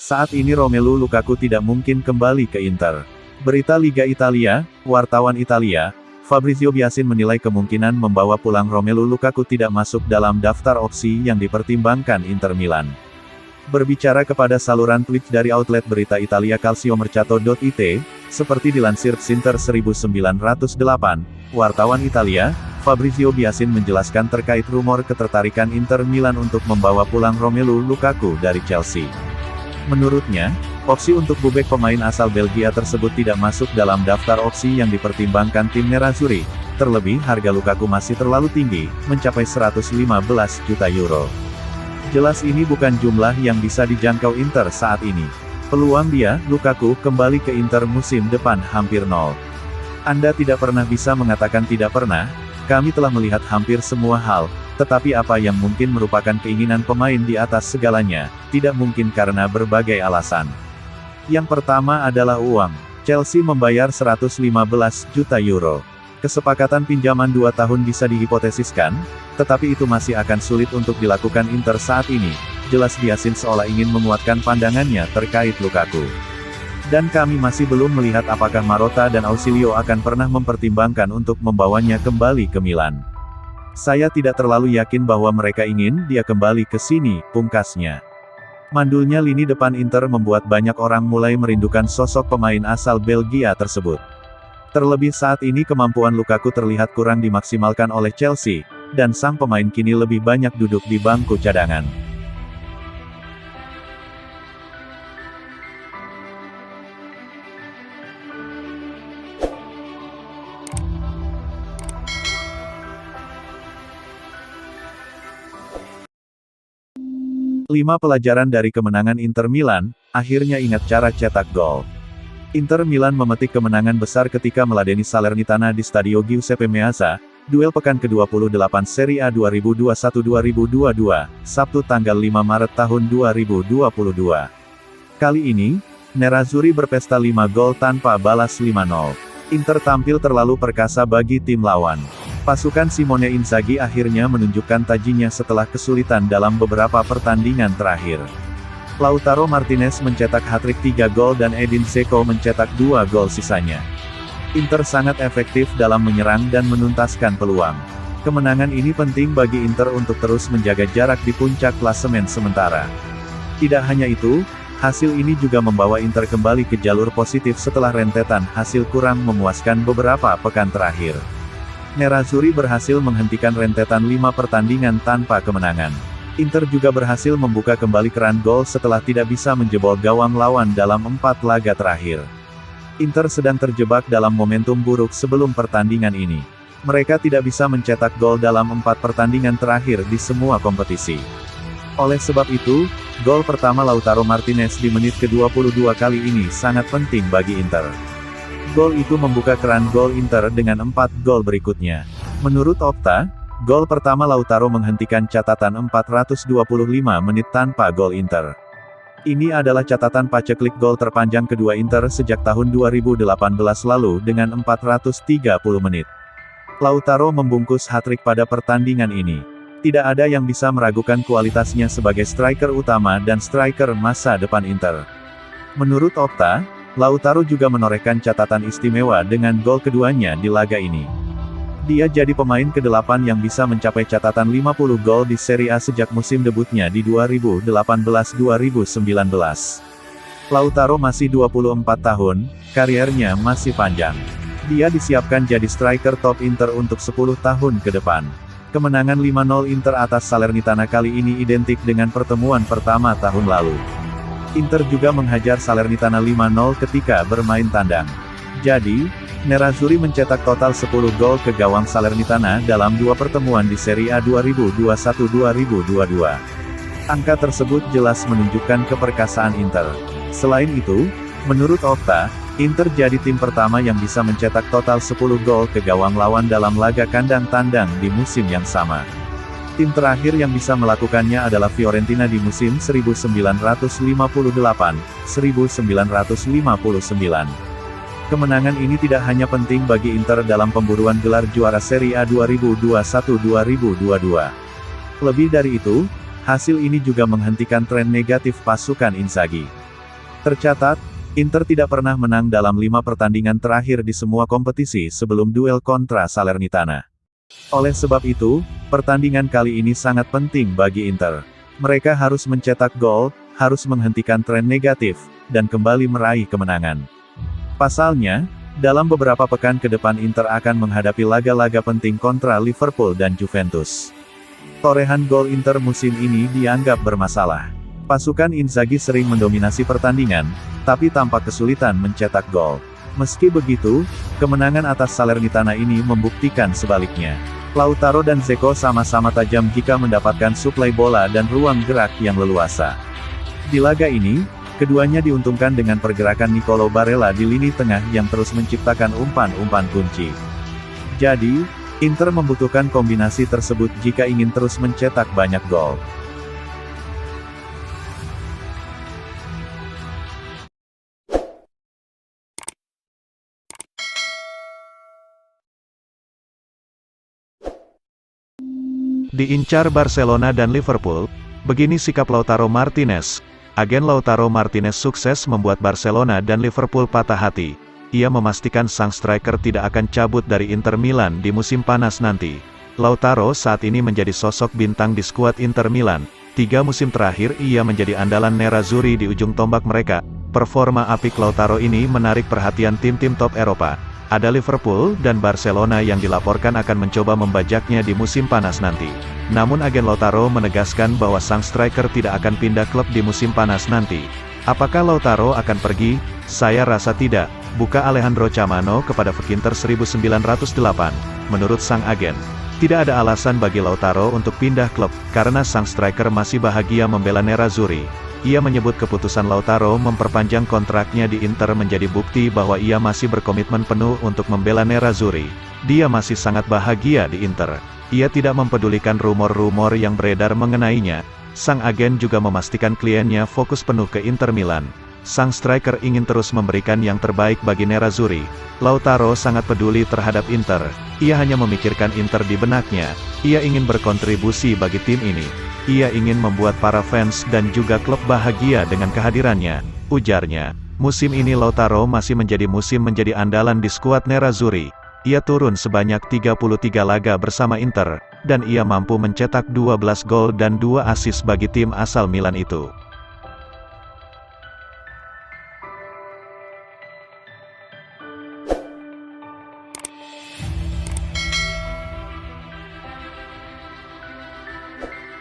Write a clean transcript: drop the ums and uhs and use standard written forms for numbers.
Saat ini Romelu Lukaku tidak mungkin kembali ke Inter. Berita Liga Italia, wartawan Italia, Fabrizio Biasin menilai kemungkinan membawa pulang Romelu Lukaku tidak masuk dalam daftar opsi yang dipertimbangkan Inter Milan. Berbicara kepada saluran Twitch dari outlet berita Italia Calciomercato.it, seperti dilansir Sinter 1908, wartawan Italia, Fabrizio Biasin menjelaskan terkait rumor ketertarikan Inter Milan untuk membawa pulang Romelu Lukaku dari Chelsea. Menurutnya, opsi untuk bubek pemain asal Belgia tersebut tidak masuk dalam daftar opsi yang dipertimbangkan tim Nerazzurri, terlebih harga Lukaku masih terlalu tinggi, mencapai 115 juta euro. Jelas ini bukan jumlah yang bisa dijangkau Inter saat ini. Peluang dia, Lukaku, kembali ke Inter musim depan hampir nol. Anda tidak pernah bisa mengatakan tidak pernah, kami telah melihat hampir semua hal, tetapi apa yang mungkin merupakan keinginan pemain di atas segalanya, tidak mungkin karena berbagai alasan. Yang pertama adalah uang. Chelsea membayar 115 juta euro. Kesepakatan pinjaman 2 tahun bisa dihipotesiskan, tetapi itu masih akan sulit untuk dilakukan Inter saat ini. Jelas Biasin seolah ingin menguatkan pandangannya terkait Lukaku. Dan kami masih belum melihat apakah Marotta dan Ausilio akan pernah mempertimbangkan untuk membawanya kembali ke Milan. Saya tidak terlalu yakin bahwa mereka ingin dia kembali ke sini, pungkasnya. Mandulnya lini depan Inter membuat banyak orang mulai merindukan sosok pemain asal Belgia tersebut. Terlebih saat ini kemampuan Lukaku terlihat kurang dimaksimalkan oleh Chelsea, dan sang pemain kini lebih banyak duduk di bangku cadangan. Lima pelajaran dari kemenangan Inter Milan, akhirnya ingat cara cetak gol. Inter Milan memetik kemenangan besar ketika meladeni Salernitana di Stadio Giuseppe Meazza, duel pekan ke-28 Serie A 2021-2022, Sabtu tanggal 5 Maret tahun 2022. Kali ini, Nerazzurri berpesta 5 gol tanpa balas 5-0. Inter tampil terlalu perkasa bagi tim lawan. Pasukan Simone Inzaghi akhirnya menunjukkan tajinya setelah kesulitan dalam beberapa pertandingan terakhir. Lautaro Martinez mencetak hat-trick 3 gol dan Edin Dzeko mencetak 2 gol sisanya. Inter sangat efektif dalam menyerang dan menuntaskan peluang. Kemenangan ini penting bagi Inter untuk terus menjaga jarak di puncak klasemen sementara. Tidak hanya itu, hasil ini juga membawa Inter kembali ke jalur positif setelah rentetan hasil kurang memuaskan beberapa pekan terakhir. Nerazzurri berhasil menghentikan rentetan 5 pertandingan tanpa kemenangan. Inter juga berhasil membuka kembali keran gol setelah tidak bisa menjebol gawang lawan dalam 4 laga terakhir. Inter sedang terjebak dalam momentum buruk sebelum pertandingan ini. Mereka tidak bisa mencetak gol dalam 4 pertandingan terakhir di semua kompetisi. Oleh sebab itu, gol pertama Lautaro Martinez di menit ke-22 kali ini sangat penting bagi Inter. Gol itu membuka keran gol Inter dengan 4 gol berikutnya. Menurut Opta, gol pertama Lautaro menghentikan catatan 425 menit tanpa gol Inter. Ini adalah catatan paceklik gol terpanjang kedua Inter sejak tahun 2018 lalu dengan 430 menit. Lautaro membungkus hat-trick pada pertandingan ini. Tidak ada yang bisa meragukan kualitasnya sebagai striker utama dan striker masa depan Inter. Menurut Opta, Lautaro juga menorehkan catatan istimewa dengan gol keduanya di laga ini. Dia jadi pemain ke-8 yang bisa mencapai catatan 50 gol di Serie A sejak musim debutnya di 2018-2019. Lautaro masih 24 tahun, kariernya masih panjang. Dia disiapkan jadi striker top Inter untuk 10 tahun ke depan. Kemenangan 5-0 Inter atas Salernitana kali ini identik dengan pertemuan pertama tahun lalu. Inter juga menghajar Salernitana 5-0 ketika bermain tandang. Jadi, Nerazzurri mencetak total 10 gol ke gawang Salernitana dalam 2 pertemuan di Serie A 2021-2022. Angka tersebut jelas menunjukkan keperkasaan Inter. Selain itu, menurut Opta, Inter jadi tim pertama yang bisa mencetak total 10 gol ke gawang lawan dalam laga kandang tandang di musim yang sama. Tim terakhir yang bisa melakukannya adalah Fiorentina di musim 1958-1959. Kemenangan ini tidak hanya penting bagi Inter dalam pemburuan gelar juara Serie A 2021-2022. Lebih dari itu, hasil ini juga menghentikan tren negatif pasukan Inzaghi. Tercatat, Inter tidak pernah menang dalam 5 pertandingan terakhir di semua kompetisi sebelum duel kontra Salernitana. Oleh sebab itu, pertandingan kali ini sangat penting bagi Inter. Mereka harus mencetak gol, harus menghentikan tren negatif, dan kembali meraih kemenangan. Pasalnya, dalam beberapa pekan ke depan Inter akan menghadapi laga-laga penting kontra Liverpool dan Juventus. Torehan gol Inter musim ini dianggap bermasalah. Pasukan Inzaghi sering mendominasi pertandingan, tapi tampak kesulitan mencetak gol. Meski begitu, kemenangan atas Salernitana ini membuktikan sebaliknya. Lautaro dan Dzeko sama-sama tajam jika mendapatkan suplai bola dan ruang gerak yang leluasa. Di laga ini, keduanya diuntungkan dengan pergerakan Nicolo Barella di lini tengah yang terus menciptakan umpan-umpan kunci. Jadi, Inter membutuhkan kombinasi tersebut jika ingin terus mencetak banyak gol. Diincar Barcelona dan Liverpool, begini sikap Lautaro Martinez. Agen Lautaro Martinez sukses membuat Barcelona dan Liverpool patah hati. Ia memastikan sang striker tidak akan cabut dari Inter Milan di musim panas nanti. Lautaro saat ini menjadi sosok bintang di skuad Inter Milan. 3 musim terakhir ia menjadi andalan Nerazzurri di ujung tombak mereka. Performa apik Lautaro ini menarik perhatian tim-tim top Eropa. Ada Liverpool dan Barcelona yang dilaporkan akan mencoba membajaknya di musim panas nanti. Namun agen Lautaro menegaskan bahwa sang striker tidak akan pindah klub di musim panas nanti. Apakah Lautaro akan pergi? Saya rasa tidak, buka Alejandro Camano kepada Vkinter 1908. Menurut sang agen, tidak ada alasan bagi Lautaro untuk pindah klub, karena sang striker masih bahagia membela Nerazzurri. Ia menyebut keputusan Lautaro memperpanjang kontraknya di Inter menjadi bukti bahwa ia masih berkomitmen penuh untuk membela Nerazzurri. Dia masih sangat bahagia di Inter. Ia tidak mempedulikan rumor-rumor yang beredar mengenainya. Sang agen juga memastikan kliennya fokus penuh ke Inter Milan. Sang striker ingin terus memberikan yang terbaik bagi Nerazzurri. Lautaro sangat peduli terhadap Inter. Ia hanya memikirkan Inter di benaknya. Ia ingin berkontribusi bagi tim ini. Ia ingin membuat para fans dan juga klub bahagia dengan kehadirannya, ujarnya. Musim ini Lautaro masih menjadi andalan di skuad Nerazzurri. Ia turun sebanyak 33 laga bersama Inter, dan ia mampu mencetak 12 gol dan 2 assist bagi tim asal Milan itu.